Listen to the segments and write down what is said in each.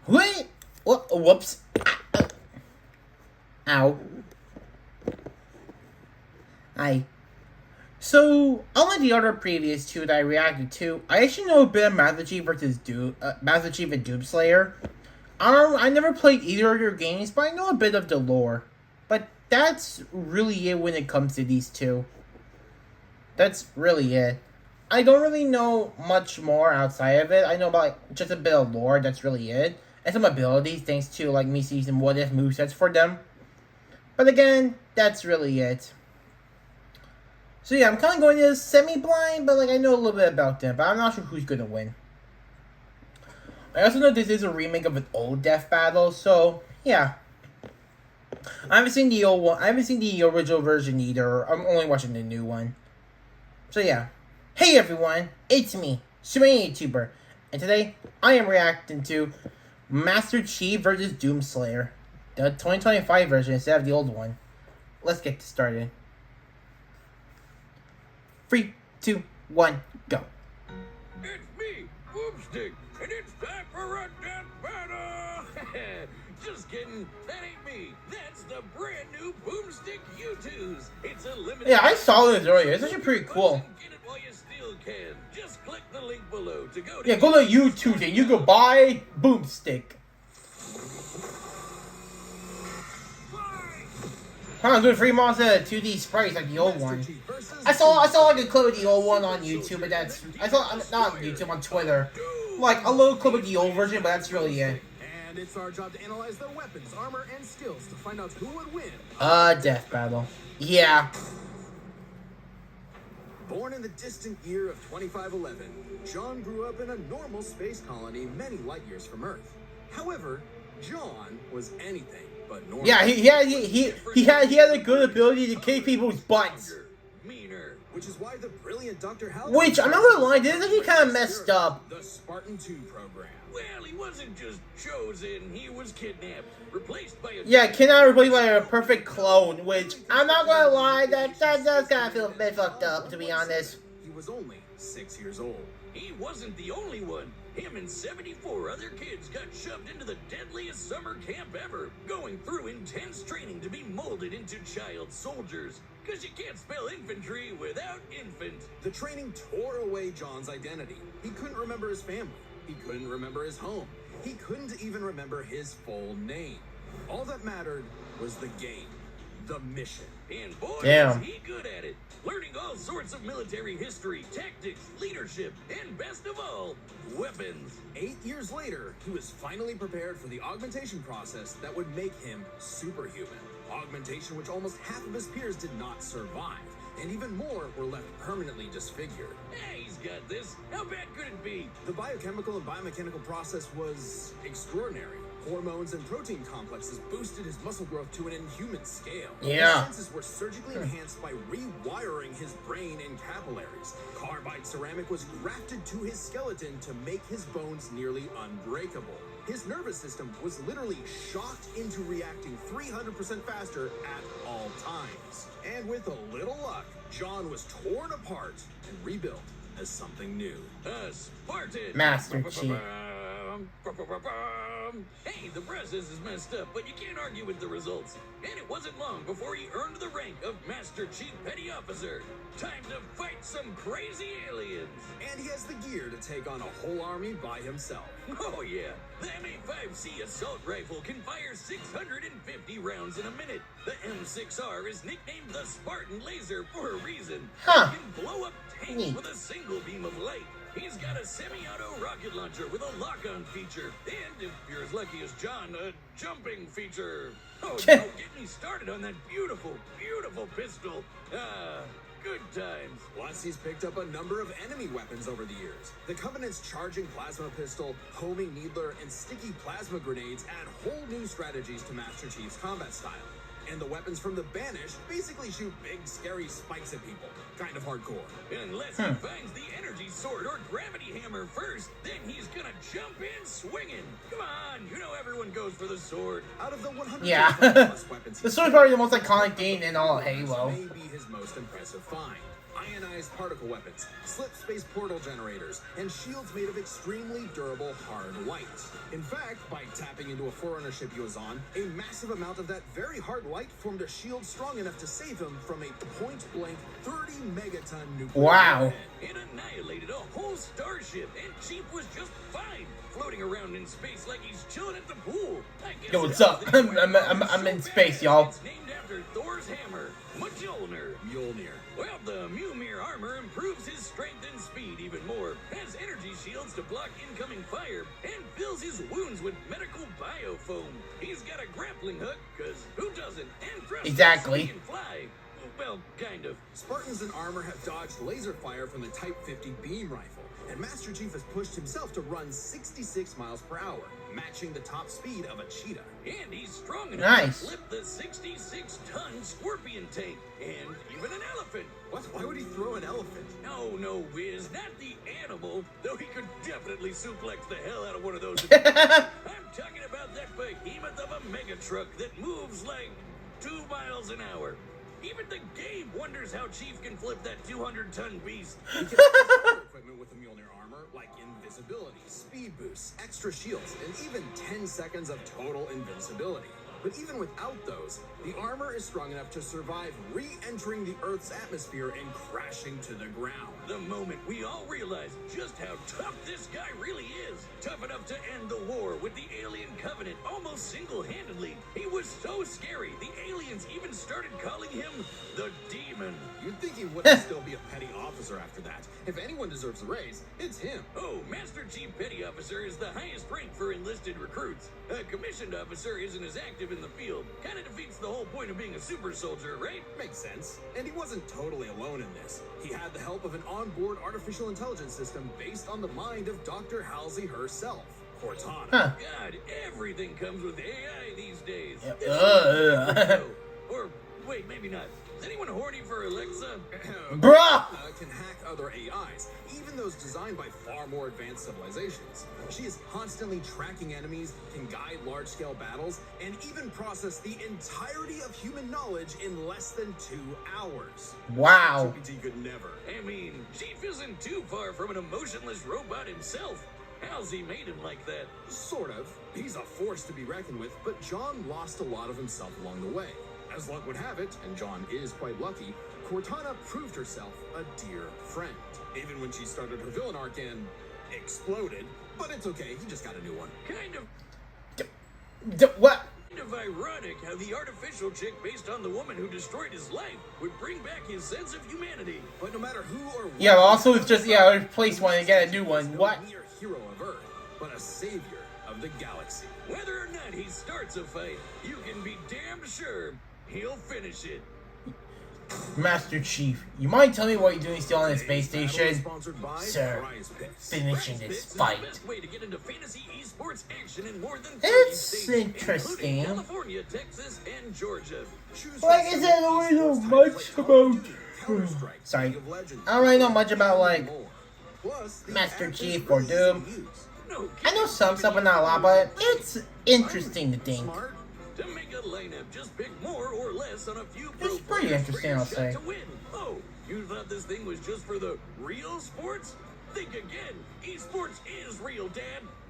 Wait! Whoops. Ow. So, unlike the other previous two that I reacted to, I actually know a bit of Master Chief versus Master Chief and Doomslayer. I never played either of their games, but I know a bit of the lore. But that's really it when it comes to these two. That's really it. I don't really know much more outside of it. I know about just a bit of lore, that's really it. And some abilities, thanks to me seeing some what if movesets for them. But again, that's really it. So yeah, I'm kind of going to semi-blind, but I know a little bit about them, but I'm not sure who's going to win. I also know this is a remake of an old Death Battle, so yeah. I haven't seen the old one. I haven't seen the original version either. I'm only watching the new one. So yeah. Hey everyone, it's me, Super YouTuber, and today I am reacting to Master Chief vs. Doomslayer, the 2025 version instead of the old one. Let's get started. 3, 2, 1, go. It's me, Boomstick, and it's time for a death battle! Just kidding, that ain't me. That's the brand new Boomstick U2s. It's a limited... Yeah, I saw this earlier. It's actually pretty cool. Get it while you still can. Just click the link below to go to... Yeah, go to YouTube and you go buy Boomstick. Huh, good free monster 2D sprites like the old one. I saw a clip of the old one on YouTube, but I saw not on YouTube, on Twitter. A little clip of the old version, but that's really it. And it's our job to analyze their weapons, armor, and skills to find out who would win. Death Battle. Yeah. Born in the distant year of 2511, John grew up in a normal space colony many light years from Earth. However, John was anything but normal. Yeah, he had a good ability to kick people's butts. Meaner. Which is why the brilliant Dr. House... Which, I'm not gonna lie, this is actually kind of messed up. The Spartan 2 program. Well, he wasn't just chosen, he was kidnapped, replaced by a... Yeah, cannot replace by a perfect clone, which, I'm not gonna lie, that does kind of feel a bit fucked up, to be honest. He was only 6 years old. He wasn't the only one. Him and 74 other kids got shoved into the deadliest summer camp ever, going through intense training to be molded into child soldiers. Because you can't spell infantry without infant. The training tore away John's identity. He couldn't remember his family. He couldn't remember his home. He couldn't even remember his full name. All that mattered was the game, the mission. And boy, Damn. was he good at it. Learning all sorts of military history, tactics, leadership, and best of all, weapons. 8 years later, he was finally prepared for the augmentation process that would make him superhuman. Augmentation which almost half of his peers did not survive, and even more were left permanently disfigured. Hey, he's got this. How bad could it be? The biochemical and biomechanical process was extraordinary. Hormones and protein complexes boosted his muscle growth to an inhuman scale. Yeah. His senses were surgically enhanced by rewiring his brain and capillaries. Carbide ceramic was grafted to his skeleton to make his bones nearly unbreakable. His nervous system was literally shocked into reacting 300% faster at all times. And with a little luck, John was torn apart and rebuilt as something new. Spartan. Master Chief. Hey, the process is messed up, but you can't argue with the results. And it wasn't long before he earned the rank of Master Chief Petty Officer. Time to fight some crazy aliens. And he has the gear to take on a whole army by himself. Oh yeah, the M85C assault rifle can fire 650 rounds in a minute. The M6R is nicknamed the Spartan Laser for a reason. Huh. It can blow up tanks Neat. with a single beam of light. He's got a semi-auto rocket launcher with a lock-on feature. And if you're as lucky as John, a jumping feature. Oh, don't get me started on that beautiful, beautiful pistol. Good times. Plus, he's picked up a number of enemy weapons over the years. The Covenant's charging plasma pistol, homing needler, and sticky plasma grenades add whole new strategies to Master Chief's combat style. And the weapons from the Banished basically shoot big, scary spikes at people. Kind of hardcore. Unless he finds the energy sword or gravity hammer first, then he's gonna jump in swinging. Come on, you know everyone goes for the sword. Out of the 100 Yeah. plus weapons The sword's probably the most iconic game in all of Halo. may be his most impressive find. ionized particle weapons, slip space portal generators, and shields made of extremely durable hard light. In fact, by tapping into a Forerunner ship he was on, a massive amount of that very hard light formed a shield strong enough to save him from a point-blank 30-megaton nuclear Wow. warhead. It annihilated a whole starship, and Chief was just fine, floating around in space like he's chilling at the pool. I guess Yo, what's that's up? the thing I'm in so space, badass, y'all. It's named after Thor's hammer, Mjolnir. Mjolnir. Well, the Mjolnir armor improves his strength and speed even more, has energy shields to block incoming fire, and fills his wounds with medical biofoam. He's got a grappling hook, because who doesn't? And thrusters Exactly. so he can fly. Well, kind of. Spartans in armor have dodged laser fire from the Type 50 beam rifle, and Master Chief has pushed himself to run 66 miles per hour, matching the top speed of a cheetah. And he's strong enough Nice. to flip the 66-ton scorpion tank, and even an elephant. What? Why would he throw an elephant? No, Wiz, not the animal, though he could definitely suplex the hell out of one of those. I'm talking about that behemoth of a mega truck that moves like 2 miles an hour. Even the game wonders how Chief can flip that 200-ton beast. He can have other equipment with the Mjolnir armor, like invisibility, speed boosts, extra shields, and even 10 seconds of total invincibility. But even without those, the armor is strong enough to survive re-entering the Earth's atmosphere and crashing to the ground. The moment we all realize just how tough this guy really is. Tough enough to end the war with the alien covenant almost single-handedly. He was so scary, the aliens even started calling him the Demon. You'd think he wouldn't still be a petty officer after that. If anyone deserves a raise, it's him. Oh, Master Chief Petty Officer is the highest rank for enlisted recruits. A commissioned officer isn't as active in the field. Kinda defeats the whole point of being a super soldier, right? Makes sense. And he wasn't totally alone in this. He had the help of an onboard artificial intelligence system based on the mind of Dr. Halsey herself, Cortana. Huh. God, everything comes with AI these days. Yep. This is or, wait, maybe not. Is anyone horny for Alexa? Bruh! Can hack other AIs, even those designed by far more advanced civilizations. She is constantly tracking enemies, can guide large-scale battles, and even process the entirety of human knowledge in less than 2 hours. Wow. GPT could never. I mean, Chief isn't too far from an emotionless robot himself. Halsey made him like that. Sort of. He's a force to be reckoned with, but John lost a lot of himself along the way. As luck would have it, and John is quite lucky, Cortana proved herself a dear friend. Even when she started her villain arc and exploded. But it's okay, he just got a new one. Kind What? of ironic how the artificial chick based on the woman who destroyed his life would bring back his sense of humanity. But no matter who or what, Yeah, also it's just, yeah, replace one and get a new one. no What? mere hero of Earth, but a savior of the galaxy. Whether or not he starts a fight, you can be damn sure he'll finish it. Master Chief, you mind telling me what you're doing still on the space Battle is station? sponsored by Sir, Prize Picks. finishing Prize this Picks is fight. the best way to get into fantasy esports action in more than 30 It's states, interesting. including California, Texas, and Georgia. Choose Like I from said, I don't really know esports much titles like Call of about- Duty, Counter-Strike, Sorry. League of Legends, I don't really know much about, like, more. Plus, the Master app is Chief really or Doom. easy to use. No I know kidding. some stuff, but not a lot, but it's interesting to think. Smart. To make a lineup, just pick more or less on a few It's pro pretty players for interesting, your I'll shot say. to win. Oh, you thought this thing was just for the real sports? Think again. Esports is real, Dad.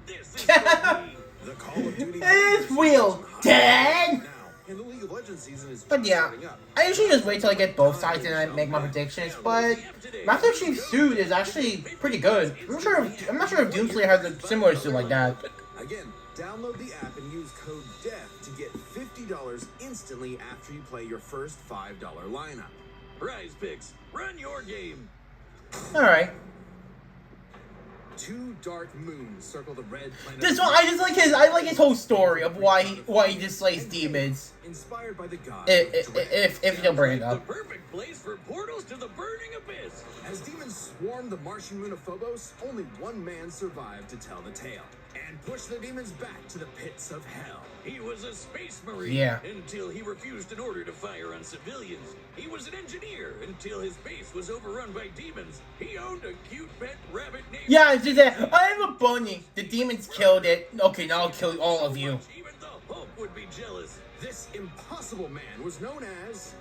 This is for me. The Call of Duty It's universe real, is hot Dad. now, and the League of Legends season is But just yeah, starting up. I usually just wait till I get both sides and I make my predictions, but Master Chief's suit is actually pretty good. I'm not sure if Doomslayer has a similar suit like that. Again, download the app and use code DEATH to get $50 instantly after you play your first $5 lineup. Prize Picks. Run your game. Alright. 2 dark moons circle the red planet. This one, I like his whole story of why he displays demons. Inspired by the gods. If you'll bring it The up. perfect place for portals to the burning abyss. As demons swarmed the Martian moon of Phobos, only one man survived to tell the tale and push the demons back to the pits of hell. He was a space marine Yeah. until he refused an order to fire on civilians. He was an engineer until his base was overrun by demons. He owned a cute pet rabbit named... Yeah, it's just that I have a bunny. The demons killed it. Okay, now I'll kill all of you. Even the Hulk would be jealous. This impossible man was known as,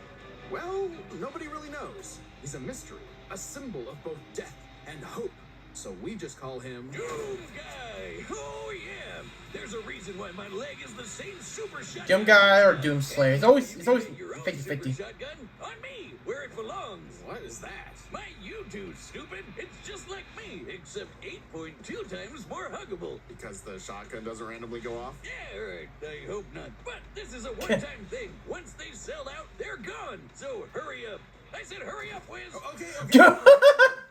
well, nobody really knows. He's a mystery, a symbol of both death and hope. So we just call him Doom Guy! Oh yeah! There's a reason why my leg is the same super shotgun. Doom Guy or Doom Slayer. It's always Your own 50-50. super shotgun on me, where it belongs. What is that? My YouTube, stupid. It's just like me, except 8.2 times more huggable. Because the shotgun doesn't randomly go off? Yeah, right. I hope not. But this is a one-time thing. Once they sell out, they're gone. So hurry up. I said hurry up, Wiz. Okay.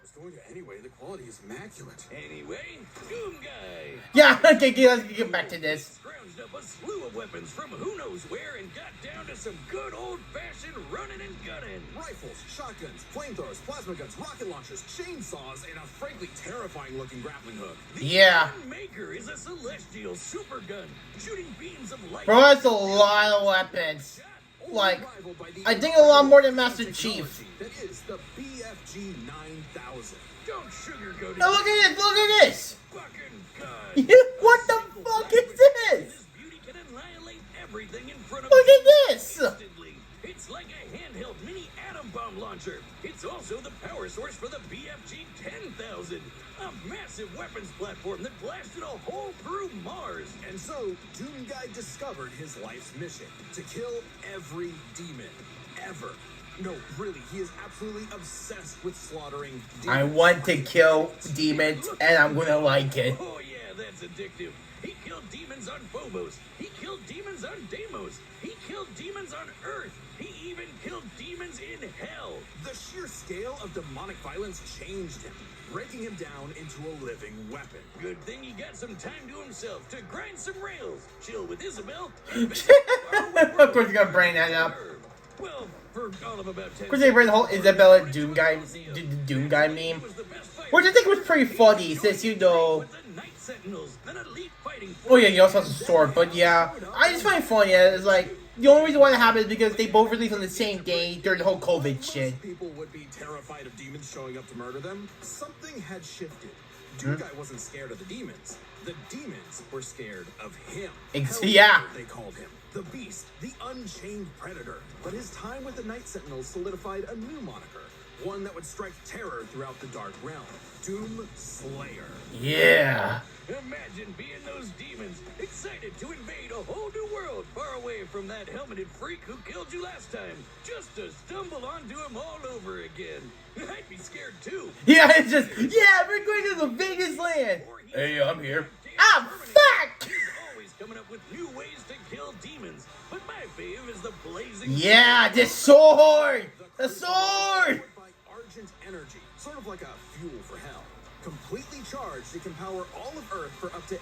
It's going to anyway. The quality is immaculate. Anyway, Doom Guy. Yeah, okay, let's get back to this. Scrounged up a slew of weapons from who knows where and got down to some good old-fashioned running and gunning. Rifles, shotguns, flamethrowers, plasma guns, rocket launchers, chainsaws, and a frankly terrifying-looking grappling hook. The Yeah. Maker is a celestial super gun, shooting beams of light. Bro, that's a lot of weapons. Like, I think a lot more than Master Chief. That is the BFG 9000. Don't sugarcoat it. Now look at this, look at this! Fucking God. What the fuck is this? This beauty can annihilate everything in front of Look you at this! instantly. It's like a handheld mini atom bomb launcher. It's also the power source for the BFG 10,000, a massive weapons platform that blasted a hole through Mars. And so, Doom Guy discovered his life's mission, to kill every demon, ever. No, really, he is absolutely obsessed with slaughtering demons. I want to kill demons, and I'm gonna like it. Oh yeah, that's addictive. He killed demons on Phobos. He killed demons on Deimos. He killed demons on Earth. He even killed demons in hell. The sheer scale of demonic violence changed him, breaking him down into a living weapon. Good thing he got some time to himself to grind some rails, chill with Isabel. Of course you're gonna bring that up. Well, for all of about 10 Of course they bring the whole Isabella Doom Guy meme. Which I think was pretty funny, since you know... With the Night Sentinels, an elite fighting Oh yeah, he also has a sword, but yeah. I just find it funny, it's like, the only reason why that happened is because they both released on the same day during the whole COVID shit. Most people would be terrified of demons showing up to murder them. Something had shifted. Doom Guy wasn't scared of the demons. The demons were scared of him. Yeah. Hellraiser, they called him. The Beast, the Unchained Predator. But his time with the Night Sentinels solidified a new moniker. One that would strike terror throughout the Dark Realm. Doom Slayer. Yeah. Imagine being those demons, excited to invade a whole new world far away from that helmeted freak who killed you last time, just to stumble onto him all over again. I'd be scared too. Yeah, it's just, yeah, we're going to the Vegas land. Hey, I'm here. Ah, fuck! He's always coming up with new ways to kill demons, but my fave is the blazing... Yeah, the sword! The sword! By Argent Energy, sort of like a fuel for hell. Completely charged, it can power all of Earth for up to 8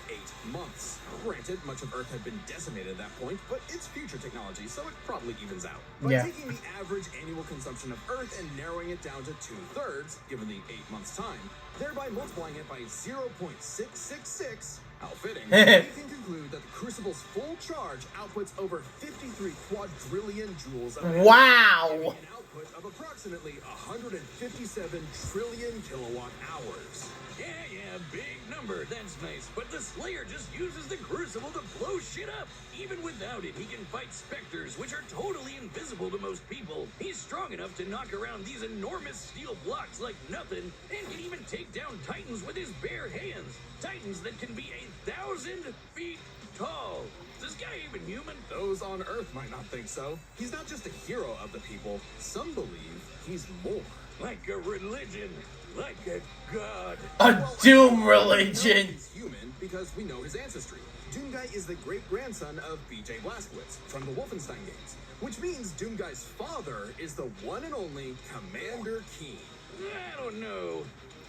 months. Granted, much of Earth had been decimated at that point, but it's future technology, so it probably evens out. By Yeah. taking the average annual consumption of Earth and narrowing it down to 2/3, given the 8 months time, thereby multiplying it by 0.666, how fitting, we can conclude that the Crucible's full charge outputs over 53 quadrillion joules of energy, Wow! giving an output of approximately 157 trillion kilowatt hours. Yeah, big number, that's nice. But the Slayer just uses the Crucible to blow shit up. Even without it, he can fight specters, which are totally invisible to most people. He's strong enough to knock around these enormous steel blocks like nothing, and can even take down titans with his bare hands. Titans that can be 1,000 feet tall. Is this guy even human? Those on Earth might not think so. He's not just a hero of the people. Some believe he's more. Like a religion, like a god. A doom religion! He's human because we know his ancestry. Doom Guy is the great-grandson of B.J. Blazkowicz from the Wolfenstein games, which means Doom Guy's father is the one and only Commander Keen. I don't know.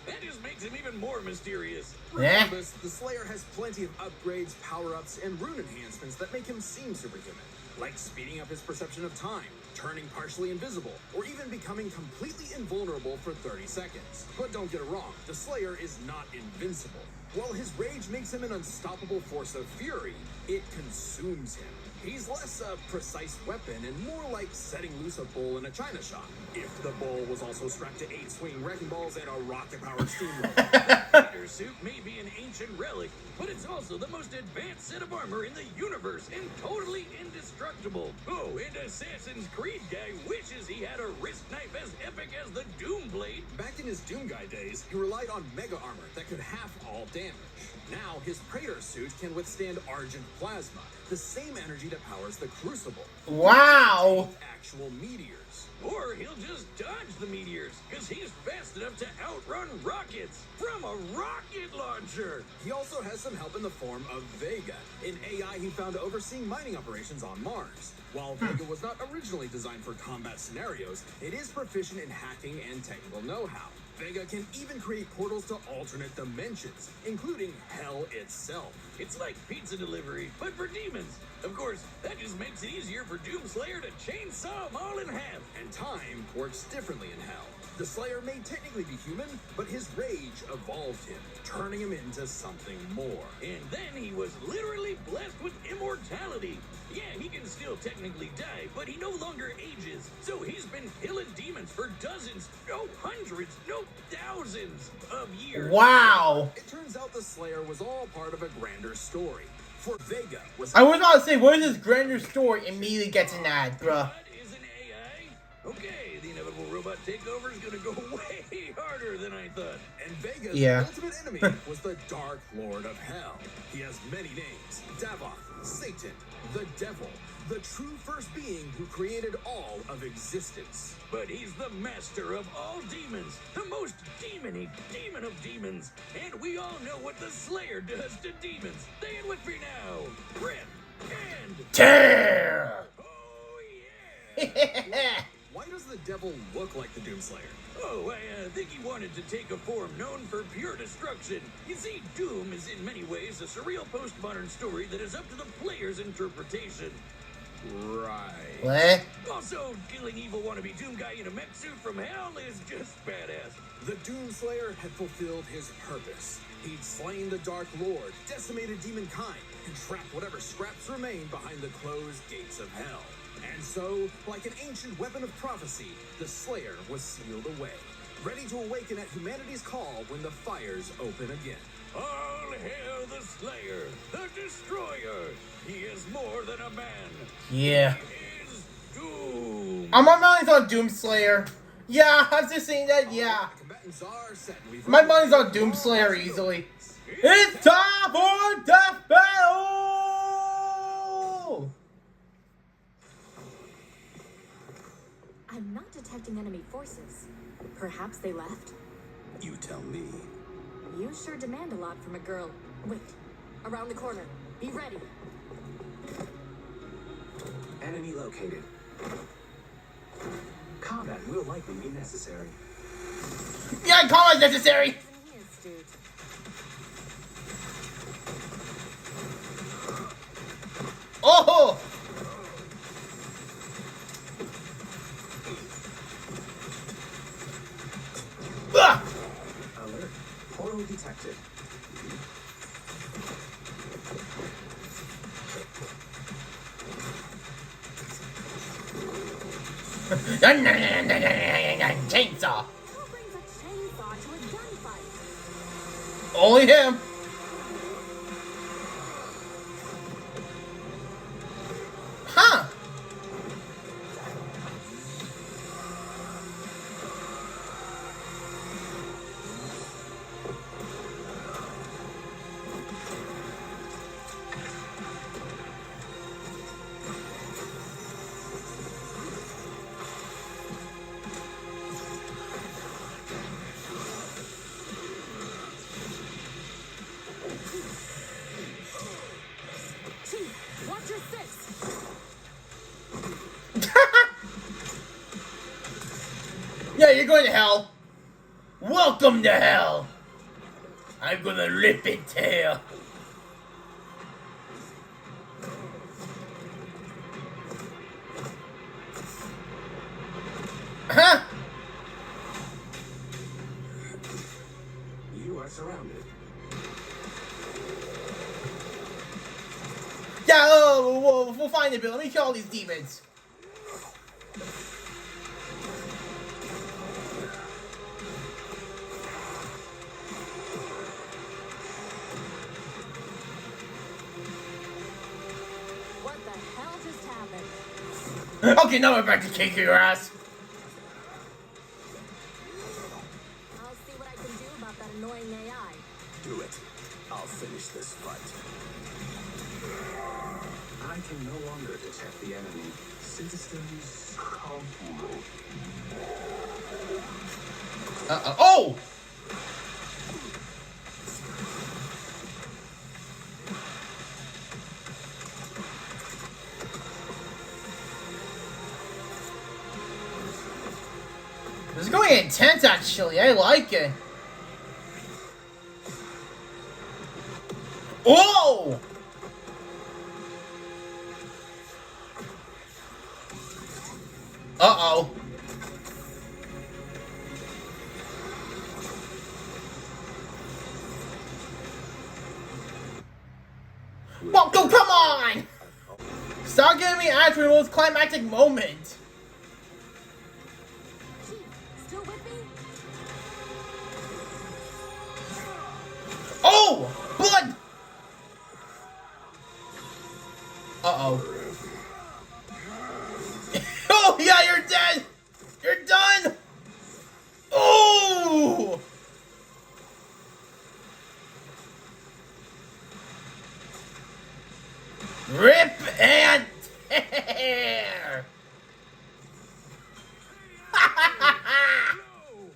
That just makes him even more mysterious. Regardless, the Slayer has plenty of upgrades, power-ups, and rune enhancements that make him seem superhuman, like speeding up his perception of time, turning partially invisible, or even becoming completely invulnerable for 30 seconds. But don't get it wrong, the Slayer is not invincible. While his rage makes him an unstoppable force of fury, it consumes him. He's less a precise weapon and more like setting loose a bull in a china shop. If the bull was also strapped to 8 swinging wrecking balls and a rocket-powered steamroller. Fighter suit may be an ancient relic, but it's also the most advanced set of armor in the universe and totally indestructible. Oh, and Assassin's Creed guy wishes he had a wrist knife as epic as the Doom Blade. Back in his Doom Guy days, he relied on mega armor that could half all damage. Now, his Praetor suit can withstand Argent Plasma, the same energy that powers the Crucible. Wow! Actual meteors. Or he'll just dodge the meteors, because he's fast enough to outrun rockets from a rocket launcher. He also has some help in the form of Vega, an AI he found overseeing mining operations on Mars. While Vega was not originally designed for combat scenarios, it is proficient in hacking and technical know-how. Vega can even create portals to alternate dimensions, including Hell itself. It's like pizza delivery, but for demons. Of course, that just makes it easier for Doomslayer to chainsaw them all in half. And time works differently in Hell. The Slayer may technically be human, but his rage evolved him, turning him into something more. And then he was literally blessed with immortality. Yeah, he can still technically die, but he no longer ages. So he's been killing demons for dozens, no hundreds, no thousands of years. Wow! It turns out the Slayer was all part of a grander story. For Vega was... I was about to say, what is this grander story? Immediately gets an ad, bruh. What is an AI? Okay, the inevitable robot takeover is gonna go way harder than I thought. And Vega's Yeah. ultimate enemy was the Dark Lord of Hell. He has many names: Davoth, Satan, the Devil, the true first being who created all of existence. But he's the master of all demons, the most demon-y demon of demons. And we all know what the Slayer does to demons. Stay in with me now. Rip and Tear! oh yeah! Why does the Devil look like the Doomslayer? Oh, I think he wanted to take a form known for pure destruction. You see, Doom is in many ways a surreal postmodern story that is up to the player's interpretation. Right. What? Also, killing evil wannabe Doom guy in a mech suit from hell is just badass. The Doomslayer had fulfilled his purpose. He'd slain the Dark Lord, decimated demonkind, and trapped whatever scraps remained behind the closed gates of hell. And so, like an ancient weapon of prophecy, the Slayer was sealed away, ready to awaken at humanity's call when the fires open again. All hail the Slayer, the Destroyer. He is more than a man. Yeah. He is Doom. My money's on Doomslayer. Yeah, I was just saying that, yeah. The combatants are set. We've My money's on Doomslayer easily. It's time for Death Battle! I'm not detecting enemy forces. Perhaps they left? You tell me. You sure demand a lot from a girl. Wait. Around the corner. Be ready. Enemy located. Combat will likely be necessary. Yeah, combat necessary! Even his dude. Oh! Ah! Alert. Portal detected. Chainsaw! Who brings a chainsaw to a gunfight? Only him! Huh! Chief, watch your six. Yeah, you're going to hell. Welcome to hell. I'm gonna rip it tail. Huh? You are surrounded. we'll find it, but let me kill all these demons. What the hell just happened? Okay, now we're back to kicking your ass. I'll see what I can do about that annoying AI. Do it. I'll finish this fight. I can no longer detect the enemy. Systems complete. Oh! This is going intense, actually. I like it. Oh! Uh-oh. Well, come on! Stop giving me ads for the most climactic moment. Chief, still with me? Oh! Blood! Uh-oh. Oh, yeah, you're dead! You're done! Oh! Rip and tear! No,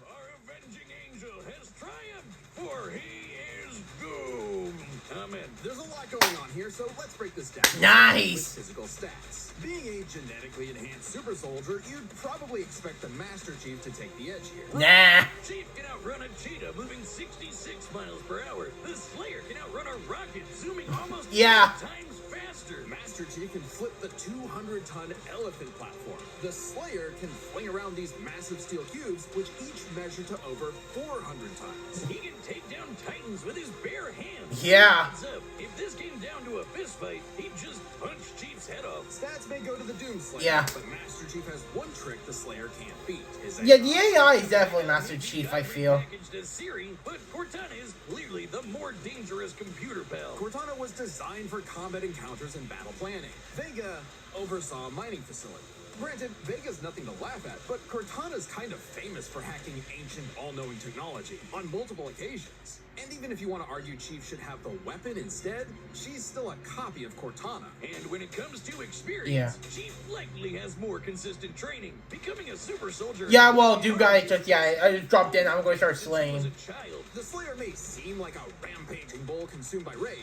our avenging angel has triumphed, for he is doomed. Amen. There's a lot going on here, so let's break this down. Nice. With physical stats. Being a genetically enhanced super soldier, you'd probably expect the Master Chief to take the edge here. Nah. Chief can outrun a cheetah moving 66 miles per hour. The Slayer can outrun a rocket zooming almost 10 times faster. Master Chief can flip the 200-ton elephant platform. The Slayer can fling around these massive steel cubes, which each measure to over 400 tons. He can take down titans with his bare hands. Yeah. Heads up, if this came down to a fist fight, he'd just punch Chief's head off. Stats may go to the Doom Slayer, Yeah. but Master Chief has one trick the Slayer can't beat. His Yeah, the AI is definitely Master Chief, I feel. Packaged as Siri, but Cortana is clearly the more dangerous computer pal. Cortana was designed for combat encounters and battle planning. Vega oversaw a mining facility. Granted, Vega's nothing to laugh at, but Cortana's kind of famous for hacking ancient, all-knowing technology on multiple occasions. And even if you want to argue Chief should have the weapon instead, she's still a copy of Cortana. And when it comes to experience, Chief likely has more consistent training. Becoming a super soldier. Yeah, well, you guys just, I just dropped in. I'm going to start Was slaying. a child. The Slayer may seem like a rampaging bull consumed by rage,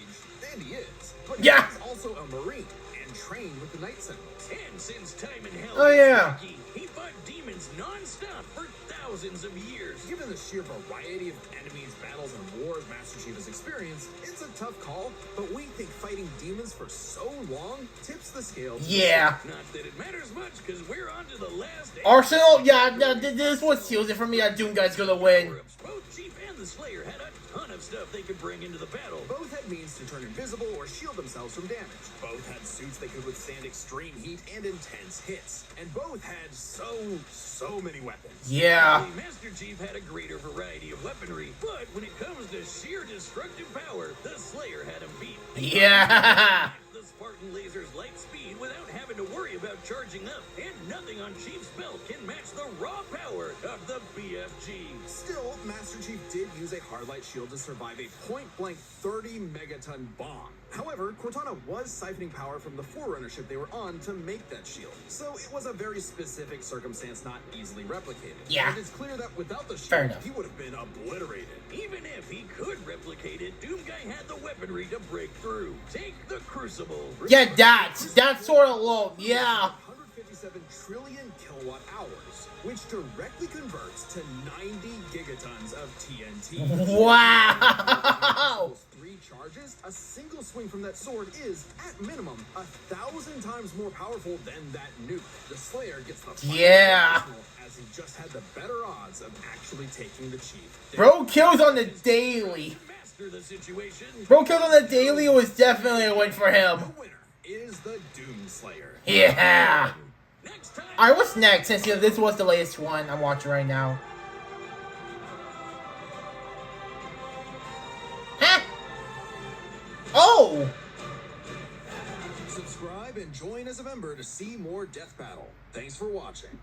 and he is, but Yeah. he's also a Marine and trained with the Night Sentinels. And since time in hell, Oh, yeah. he fought demons non-stop for thousands of years. Given the sheer variety of enemies, battles, and wars Master Chief has experienced, it's a tough call, but we think fighting demons for so long tips the scale. Yeah. Not that it matters much, because we're on to the last. Arsenal, yeah, this is what seals it for me that Doom guy's gonna win. Both Chief and the Slayer had a ton of stuff they could bring into the battle. Both had means to turn invisible or shield themselves from damage. Both had suits that could withstand extreme heat and intense hits. And both had so many weapons. Yeah. Master Chief had a greater variety of weaponry, but when it comes to sheer destructive power, the Slayer had him beat. Yeah. The Spartan laser's light speed without having to worry about charging up, and nothing on Chief's belt can match the raw power of the BFG. Still, Master Chief did use a hardlight shield to survive a point-blank 30-megaton bomb. However, Cortana was siphoning power from the Forerunner ship they were on to make that shield. So it was a very specific circumstance not easily replicated. Yeah. And it's clear that without the Fair shield, enough. he would have been obliterated. Even if he could replicate it, Doom Guy had the weaponry to break through. Take the Crucible. Yeah, that sort of low. Yeah. 157 trillion kilowatt hours, which directly converts to 90 gigatons of TNT. Wow. Those 3 charges, a single swing from that sword is, at minimum, 1,000 times more powerful than that nuke. The Slayer gets the final Yeah. arsenal, as he just had the better odds of actually taking the Chief. Bro kills on the daily. Master the situation. Bro kills on the daily was definitely a win for him. The winner is the Doomslayer. Yeah! Next time. Alright, what's next? Since this was the latest one I'm watching right now. Huh? Oh! Subscribe and join as a member to see more Death Battle. Thanks for watching.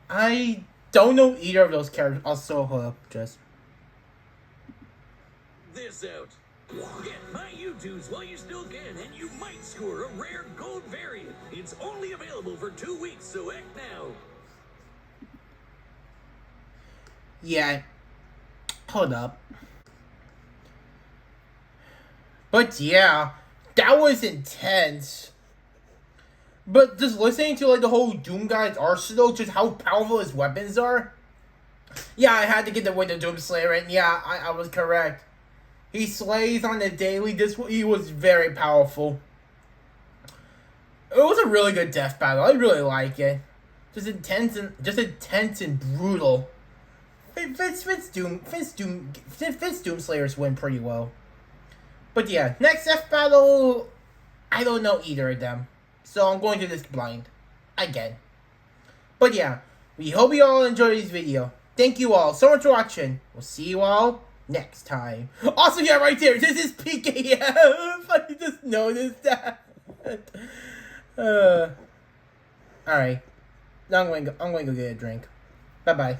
I don't know either of those characters. I'll still hold up, just. This out. Get my YouTubes while you still can, and you might score a rare gold variant. It's only available for 2 weeks, so act now. Yeah. Hold up. But yeah, that was intense. But just listening to like the whole Doom guy's arsenal, just how powerful his weapons are. Yeah, I had to get the way the Doomslayer, and yeah, I was correct. He slays on the daily. He was very powerful. It was a really good death battle. I really like it. Just intense and brutal. Fitz Doomslayers win pretty well. But yeah, next death battle, I don't know either of them. So I'm going to this blind. Again. But yeah, we hope you all enjoyed this video. Thank you all so much for watching. We'll see you all next time. Also, yeah, right there, this is PKF. I just noticed that. Alright. Now I'm going to go get a drink. Bye-bye.